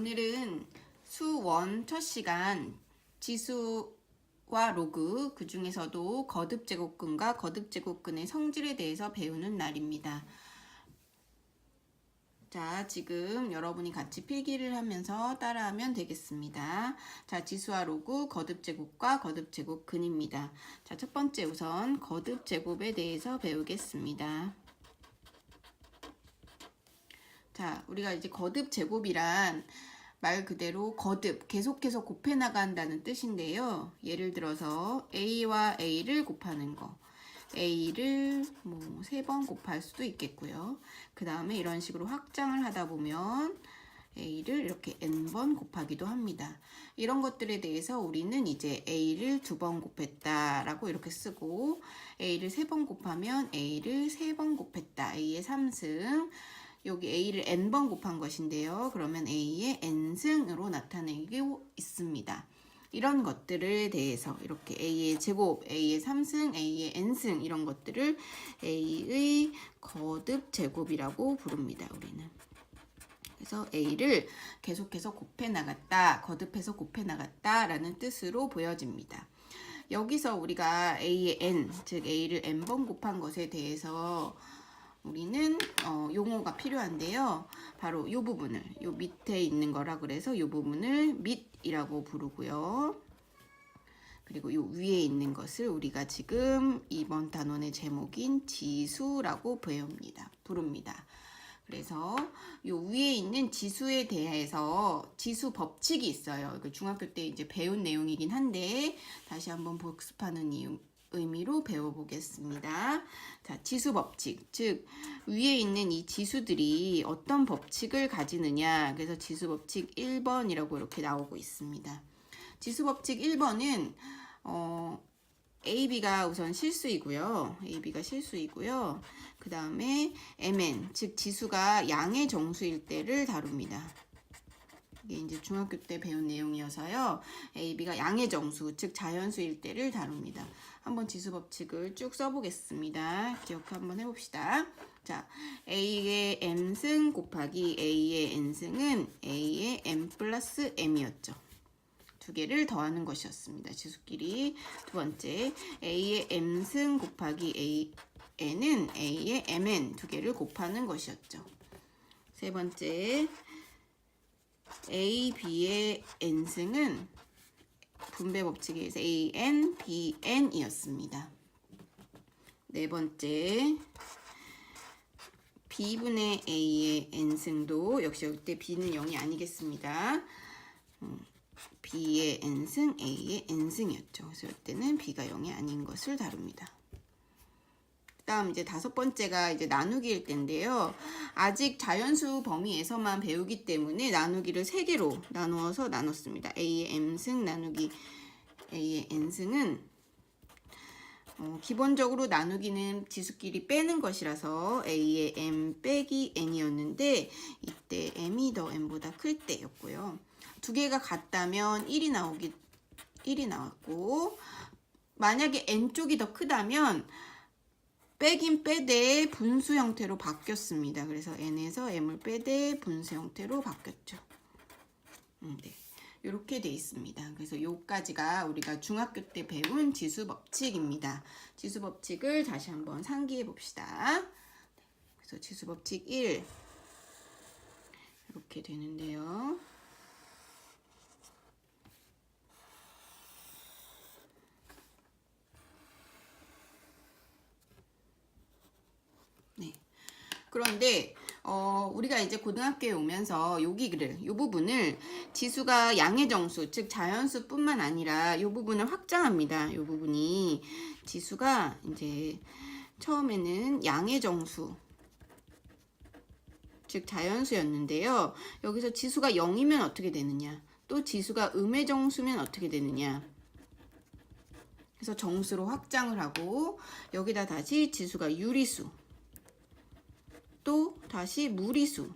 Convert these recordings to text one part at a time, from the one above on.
오늘은 수1 첫 시간 지수와 로그, 그 중에서도 거듭제곱근과 거듭제곱근의 성질에 대해서 배우는 날입니다. 자, 지금 여러분이 같이 필기를 하면서 따라하면 되겠습니다. 자, 지수와 로그, 거듭제곱과 거듭제곱근입니다. 자, 첫 번째 우선 거듭제곱에 대해서 배우겠습니다. 자, 우리가 이제 거듭제곱이란 말 그대로 거듭, 계속해서 곱해 나간다는 뜻인데요. 예를 들어서 A와 A를 곱하는 거. A를 뭐 3번 곱할 수도 있겠고요. 그 다음에 이런 식으로 확장을 하다 보면 A를 이렇게 N번 곱하기도 합니다. 이런 것들에 대해서 우리는 이제 A를 2번 곱했다라고 이렇게 쓰고, A를 3번 곱하면 A를 3번 곱했다. A의 3승. 여기 A를 N번 곱한 것인데요. 그러면 A의 N승으로 나타내고 있습니다. 이런 것들에 대해서 이렇게 A의 제곱, A의 3승, A의 N승 이런 것들을 A의 거듭 제곱이라고 부릅니다. 우리는. 그래서 A를 계속해서 곱해 나갔다, 거듭해서 곱해 나갔다 라는 뜻으로 보여집니다. 여기서 우리가 A의 N, 즉 A를 N번 곱한 것에 대해서 우리는 용어가 필요한데요. 바로 이 부분을, 요 밑에 있는 거라 그래서 이 부분을 밑이라고 부르고요. 그리고 요 위에 있는 것을 우리가 지금 이번 단원의 제목인 지수라고 부릅니다. 그래서 요 위에 있는 지수에 대해서 지수 법칙이 있어요. 이거 중학교 때 이제 배운 내용이긴 한데 다시 한번 복습하는 의미로 배워보겠습니다. 자, 지수 법칙, 즉 위에 있는 이 지수들이 어떤 법칙을 가지느냐. 그래서 지수 법칙 1번이라고 이렇게 나오고 있습니다. 지수 법칙 1번은 AB가 우선 실수이고요. AB가 실수이고요. 그 다음에 MN, 즉 지수가 양의 정수일 때를 다룹니다. 이게 이제 중학교 때 배운 내용이어서요. AB가 양의 정수, 즉 자연수일 때를 다룹니다. 한번 지수 법칙을 쭉 써보겠습니다. 기억 한번 해봅시다. 자, A의 M승 곱하기 A의 N승은 A의 M 플러스 M이었죠. 두 개를 더하는 것이었습니다. 지수끼리. 두 번째, A의 M승 곱하기 N은 A의 Mn 두 개를 곱하는 것이었죠. 세 번째, A, B의 N승은 분배 법칙에 의해서 AN, BN 이었습니다. 네 번째, B분의 A의 N승도 역시 이때 B는 0이 아니겠습니다. B의 N승, A의 N승이었죠. 그래서 이때는 B가 0이 아닌 것을 다룹니다. 다음 이제 다섯 번째가 이제 나누기일 텐데요. 아직 자연수 범위에서만 배우기 때문에 나누기를 3개로 나누어서 나눴습니다. A의 M승 나누기 A의 N승은 기본적으로 나누기는 지수끼리 빼는 것이라서 A의 M 빼기 N이었는데 이때 M이 더 N보다 클 때였고요. 두 개가 같다면 1이 나왔고, 만약에 N 쪽이 더 크다면 빼긴 빼되 분수 형태로 바뀌었습니다. 그래서 N에서 M을 빼되 분수 형태로 바뀌었죠. 네, 이렇게 돼 있습니다. 그래서 요까지가 우리가 중학교 때 배운 지수 법칙입니다. 지수 법칙을 다시 한번 상기해 봅시다. 그래서 지수 법칙 1 이렇게 되는데요. 네. 그런데 우리가 이제 고등학교에 오면서 요 부분을 지수가 양의 정수, 즉 자연수뿐만 아니라 요 부분을 확장합니다. 요 부분이 지수가 이제 처음에는 양의 정수, 즉 자연수였는데요. 여기서 지수가 0이면 어떻게 되느냐? 또 지수가 음의 정수면 어떻게 되느냐? 그래서 정수로 확장을 하고 여기다 다시 지수가 유리수, 또 다시 무리수,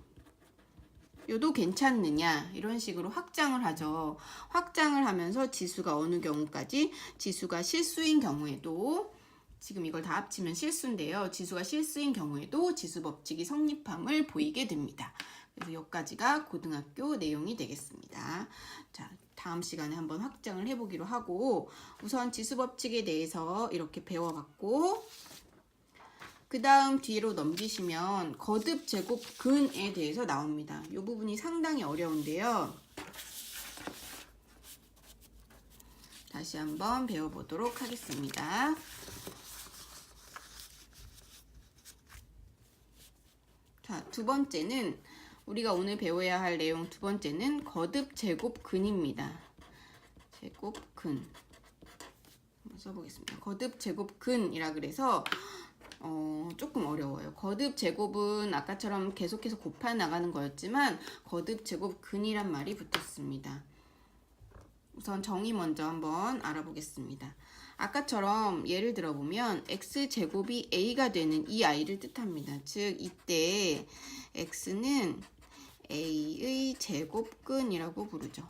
요도 괜찮느냐 이런 식으로 확장을 하죠. 확장을 하면서 지수가 어느 경우까지, 지수가 실수인 경우에도, 지금 이걸 다 합치면 실수인데요. 지수가 실수인 경우에도 지수 법칙이 성립함을 보이게 됩니다. 그래서 여기까지가 고등학교 내용이 되겠습니다. 자, 다음 시간에 한번 확장을 해보기로 하고 우선 지수법칙에 대해서 이렇게 배워봤고 그 다음 뒤로 넘기시면 거듭 제곱 근에 대해서 나옵니다. 이 부분이 상당히 어려운데요. 다시 한번 배워보도록 하겠습니다. 자, 두 번째는 우리가 오늘 배워야 할 내용 두 번째는 거듭 제곱 근입니다. 제곱 근 한번 써보겠습니다. 거듭 제곱 근이라 그래서 조금 어려워요. 거듭 제곱은 아까처럼 계속해서 곱해 나가는 거였지만 거듭 제곱 근이란 말이 붙었습니다. 우선 정의 먼저 한번 알아보겠습니다. 아까처럼 예를 들어보면 x제곱이 a가 되는 이 아이를 뜻합니다. 즉 이때 x는 a의 제곱근이라고 부르죠.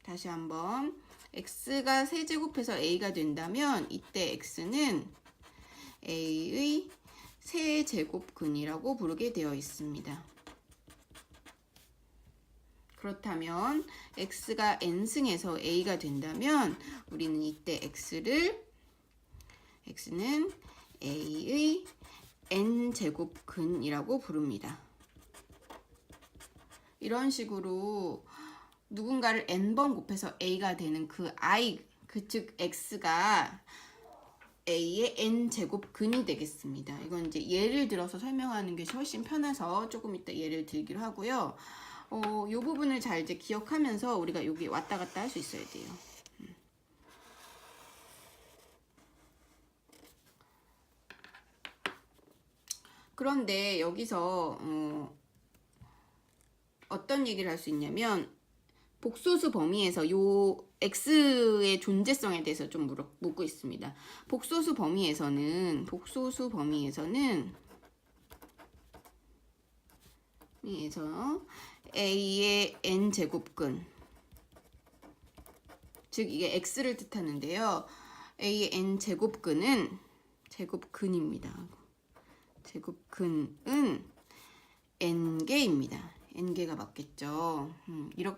다시 한번 x가 세제곱해서 a가 된다면 이때 x는 a의 세제곱근이라고 부르게 되어 있습니다. 그렇다면 x가 n승에서 a가 된다면 우리는 이때 x는 a의 n제곱근이라고 부릅니다. 이런 식으로 누군가를 n번 곱해서 a가 되는 즉 x가 a의 n제곱근이 되겠습니다. 이건 이제 예를 들어서 설명하는 게 훨씬 편해서 조금 이따 예를 들기로 하고요. 이 부분을 잘 이제 기억하면서 우리가 여기 왔다 갔다 할 수 있어야 돼요. 그런데 여기서 어떤 얘기를 할 수 있냐면 복소수 범위에서 요 x의 존재성에 대해서 좀 묻고 있습니다. 복소수 범위에서는 a의 n제곱근 즉 이게 x를 뜻하는데요. a의 n제곱근입니다. 제곱근은 n개입니다. n개가 맞겠죠.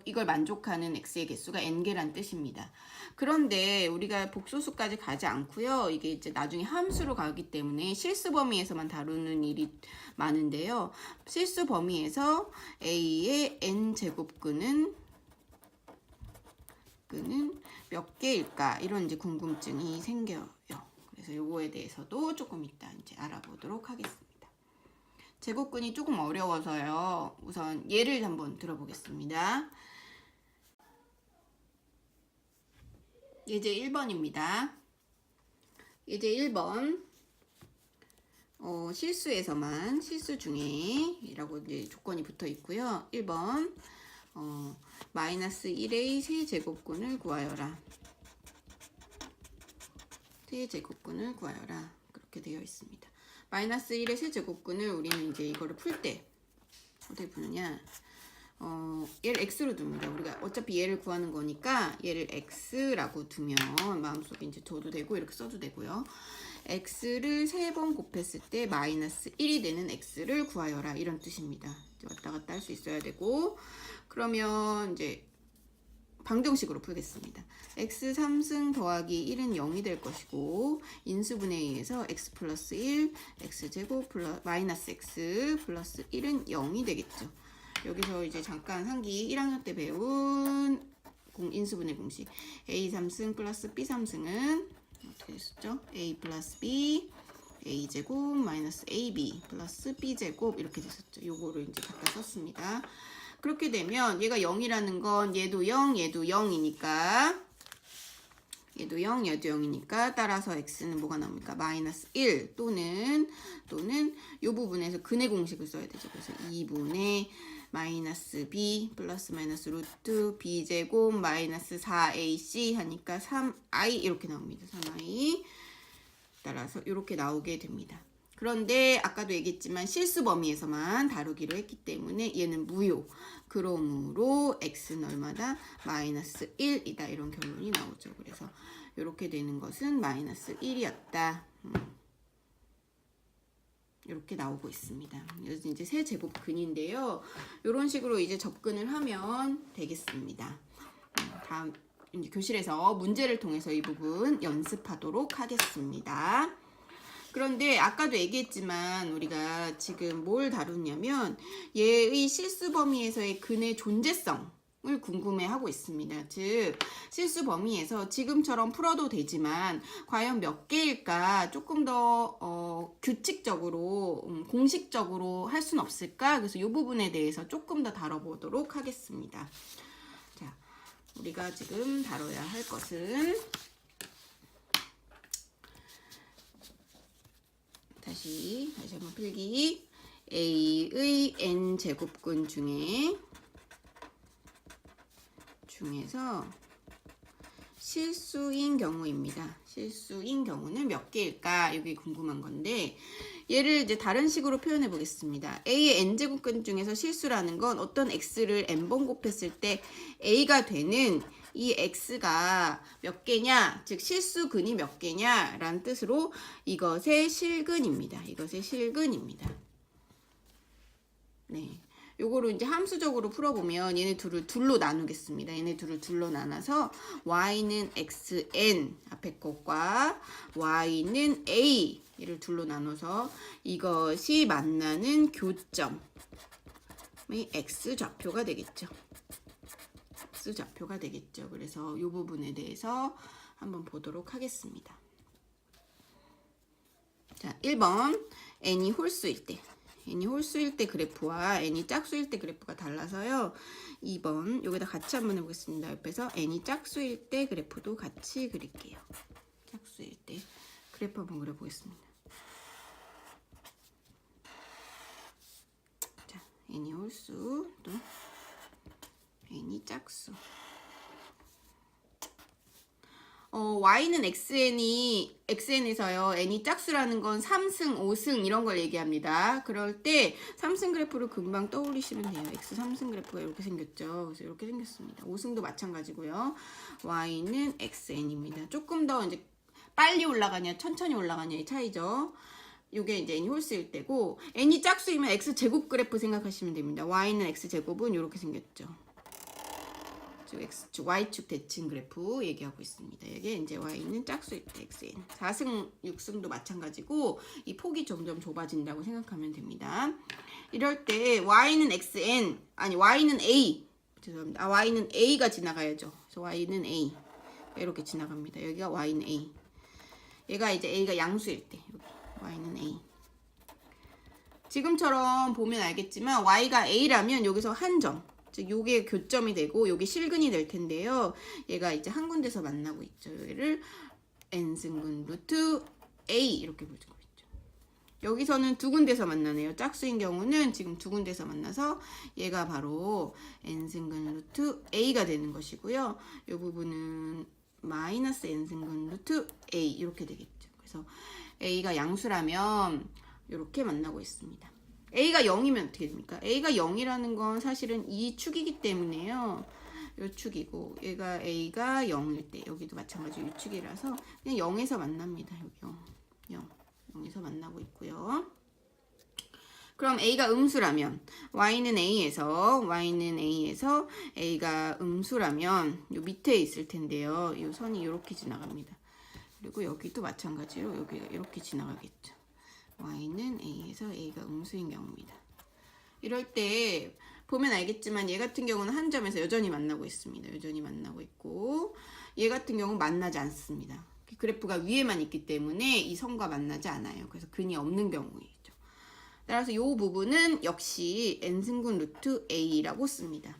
이걸 만족하는 x의 개수가 n개란 뜻입니다. 그런데 우리가 복소수까지 가지 않고요. 이게 이제 나중에 함수로 가기 때문에 실수 범위에서만 다루는 일이 많은데요. 실수 범위에서 a의 n제곱근은 몇 개일까? 이런 이제 궁금증이 생겨요. 그래서 요거에 대해서도 조금 이따 이제 알아보도록 하겠습니다. 제곱근이 조금 어려워서요. 우선 예를 한번 들어보겠습니다. 예제 1번입니다. 예제 1번 실수 중에 이라고 이제 조건이 붙어 있고요. 1번 마이너스 1의 세제곱근을 구하여라. 세제곱근을 구하여라. 그렇게 되어 있습니다. 마이너스 1의 세제곱근을 우리는 이제 이거를 풀 때 어떻게 푸느냐? 얘를 x로 둡니다. 우리가 어차피 얘를 구하는 거니까 얘를 x라고 두면 마음속에 이제 둬도 되고 이렇게 써도 되고요. x를 3번 곱했을 때 마이너스 1이 되는 x를 구하여라. 이런 뜻입니다. 왔다 갔다 할 수 있어야 되고 그러면 이제 방정식으로 풀겠습니다. x 3승 더하기 1은 0이 될 것이고 인수분해에 의해서 x 플러스 1 x제곱 마이너스 x 플러스 1은 0이 되겠죠. 여기서 이제 잠깐 상기 1학년 때 배운 인수분해 공식 a 3승 플러스 b 3승은 어떻게 됐었죠? a 플러스 b a제곱 마이너스 ab 플러스 b제곱 이렇게 됐었죠. 요거를 이제 갖다 썼습니다. 그렇게 되면 얘가 0이라는 건 얘도 0, 얘도 0이니까 얘도 0, 얘도 0이니까 따라서 x는 뭐가 나옵니까? 마이너스 1 또는 요 부분에서 근의 공식을 써야 되죠. 그래서 2분의 마이너스 b 플러스 마이너스 루트 b제곱 마이너스 4ac 하니까 3i 이렇게 나옵니다. 3i 따라서 이렇게 나오게 됩니다. 그런데 아까도 얘기했지만 실수 범위에서만 다루기로 했기 때문에 얘는 무효. 그러므로 x는 얼마다? 마이너스 1이다. 이런 결론이 나오죠. 그래서 이렇게 되는 것은 마이너스 1이었다. 이렇게 나오고 있습니다. 그래서 이제 세제곱근인데요. 이런 식으로 이제 접근을 하면 되겠습니다. 다음 이제 교실에서 문제를 통해서 이 부분 연습하도록 하겠습니다. 그런데 아까도 얘기했지만 우리가 지금 뭘 다루냐면 얘의 실수 범위에서의 근의 존재성을 궁금해하고 있습니다. 즉 실수 범위에서 지금처럼 풀어도 되지만 과연 몇 개일까 조금 더 규칙적으로 공식적으로 할 수는 없을까? 그래서 이 부분에 대해서 조금 더 다뤄보도록 하겠습니다. 자, 우리가 지금 다뤄야 할 것은 다시 한번 필기. A의 n제곱근 중에서 실수인 경우입니다. 실수인 경우는 몇 개일까? 이게 궁금한 건데 얘를 이제 다른 식으로 표현해 보겠습니다. A의 n제곱근 중에서 실수라는 건 어떤 x를 n번 곱했을 때 A가 되는 이 x가 몇 개냐, 즉 실수근이 몇 개냐 라는 뜻으로 이것의 실근입니다. 이것의 실근입니다. 네, 요거를 이제 함수적으로 풀어보면 얘네 둘로 나누겠습니다. 얘네 둘로 나눠서 y는 xn 앞에 것과 y는 a 얘를 둘로 나눠서 이것이 만나는 교점의 x좌표가 되겠죠. x좌표가 되겠죠. 그래서 이 부분에 대해서 한번 보도록 하겠습니다. 자, 1번 n이 홀수일 때 n이 홀수일 때 그래프와 n이 짝수일 때 그래프가 달라서요. 2번 여기다 같이 한번 해보겠습니다. 옆에서 n이 짝수일 때 그래프도 같이 그릴게요. 짝수일 때 그래프 한번 그려보겠습니다. 자, n이 홀수 또 n이 짝수. y는 xn에서요. n이 짝수라는 건 3승, 5승 이런 걸 얘기합니다. 그럴 때 3승 그래프를 금방 떠올리시면 돼요. x 3승 그래프가 이렇게 생겼죠. 그래서 이렇게 생겼습니다. 5승도 마찬가지고요. y는 xn입니다. 조금 더 이제 빨리 올라가냐, 천천히 올라가냐의 차이죠. 요게 이제 n이 홀수일 때고 n이 짝수이면 x제곱 그래프 생각하시면 됩니다. y는 x제곱은 이렇게 생겼죠. x축, y축 대칭 그래프 얘기하고 있습니다. 이게 이제 y는 짝수일 때 xn. 4승, 6승도 마찬가지고 이 폭이 점점 좁아진다고 생각하면 됩니다. 이럴 때 y는 xn, 아니 y는 a. 죄송합니다. y는 a가 지나가야죠. 그래서 y는 a. 이렇게 지나갑니다. 여기가 y는 a. 얘가 이제 a가 양수일 때 여기 y는 a. 지금처럼 보면 알겠지만 y가 a라면 여기서 한 점. 즉 요게 교점이 되고 요게 실근이 될 텐데요. 얘가 이제 한 군데서 만나고 있죠. 얘를 n승근 루트 a 이렇게 부르고 있죠. 여기서는 두 군데서 만나네요. 짝수인 경우는 지금 두 군데서 만나서 얘가 바로 n승근 루트 a가 되는 것이고요. 이 부분은 마이너스 n승근 루트 a 이렇게 되겠죠. 그래서 a가 양수라면 이렇게 만나고 있습니다. a가 0이면 어떻게 됩니까? a가 0이라는 건 사실은 이 축이기 때문에요. 이 축이고 얘가 a가 0일 때 여기도 마찬가지로 이 축이라서 그냥 0에서 만납니다. 여기 0에서 만나고 있고요. 그럼 a가 음수라면 y는 a에서 a가 음수라면 요 밑에 있을 텐데요. 이 선이 이렇게 지나갑니다. 그리고 여기도 마찬가지로 여기가 이렇게 지나가겠죠. y는 a에서 a가 음수인 경우입니다. 이럴 때 보면 알겠지만 얘 같은 경우는 한 점에서 여전히 만나고 있습니다. 여전히 만나고 있고 얘 같은 경우는 만나지 않습니다. 그래프가 위에만 있기 때문에 이 선과 만나지 않아요. 그래서 근이 없는 경우이죠. 따라서 이 부분은 역시 n승분 루트 a라고 씁니다.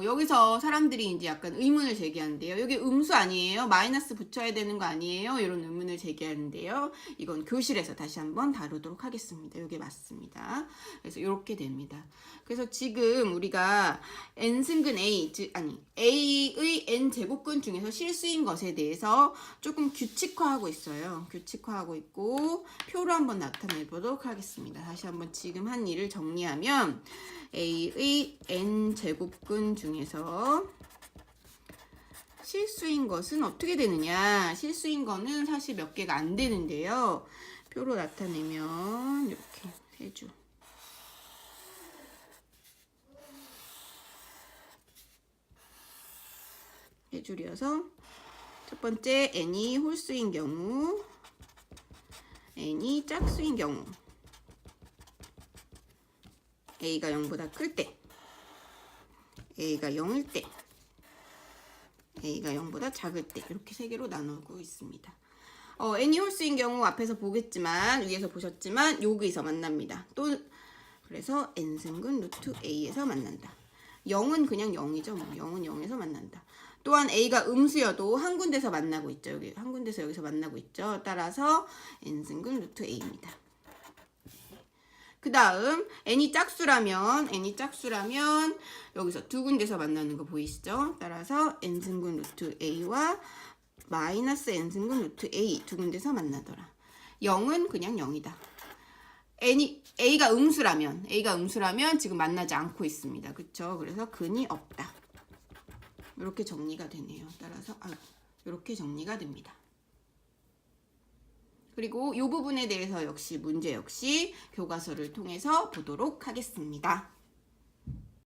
여기서 사람들이 이제 약간 의문을 제기하는데요. 여기 음수 아니에요? 마이너스 붙여야 되는 거 아니에요? 이런 의문을 제기하는데요. 이건 교실에서 다시 한번 다루도록 하겠습니다. 이게 맞습니다. 그래서 이렇게 됩니다. 그래서 지금 우리가 n승근 a, a의 n제곱근 중에서 실수인 것에 대해서 조금 규칙화하고 있어요. 규칙화하고 있고 표로 한번 나타내 보도록 하겠습니다. 다시 한번 지금 한 일을 정리하면 a의 n제곱근 중에서 실수인 것은 어떻게 되느냐? 실수인 거는 사실 몇 개가 안 되는데요. 표로 나타내면 이렇게 세 줄. 세 줄이어서 첫 번째 n이 홀수인 경우, n이 짝수인 경우, a가 0보다 클 때, a가 0일 때, a가 0보다 작을 때 이렇게 세 개로 나누고 있습니다. n이 홀수인 경우 앞에서 보겠지만 위에서 보셨지만 여기서 만납니다. 또 그래서 n승근 루트 a에서 만난다. 0은 그냥 0이죠. 뭐 0은 0에서 만난다. 또한 a가 음수여도 한 군데서 만나고 있죠. 여기 한 군데서 여기서 만나고 있죠. 따라서 n승근 루트 a입니다. 그 다음 n이 짝수라면 여기서 두 군데서 만나는 거 보이시죠? 따라서 n승근 루트 a와 마이너스 n승근 루트 a 두 군데서 만나더라. 0은 그냥 0이다. a가 음수라면 지금 만나지 않고 있습니다. 그쵸? 그래서 근이 없다. 이렇게 정리가 되네요. 따라서 이렇게 정리가 됩니다. 그리고 이 부분에 대해서 역시 문제 역시 교과서를 통해서 보도록 하겠습니다.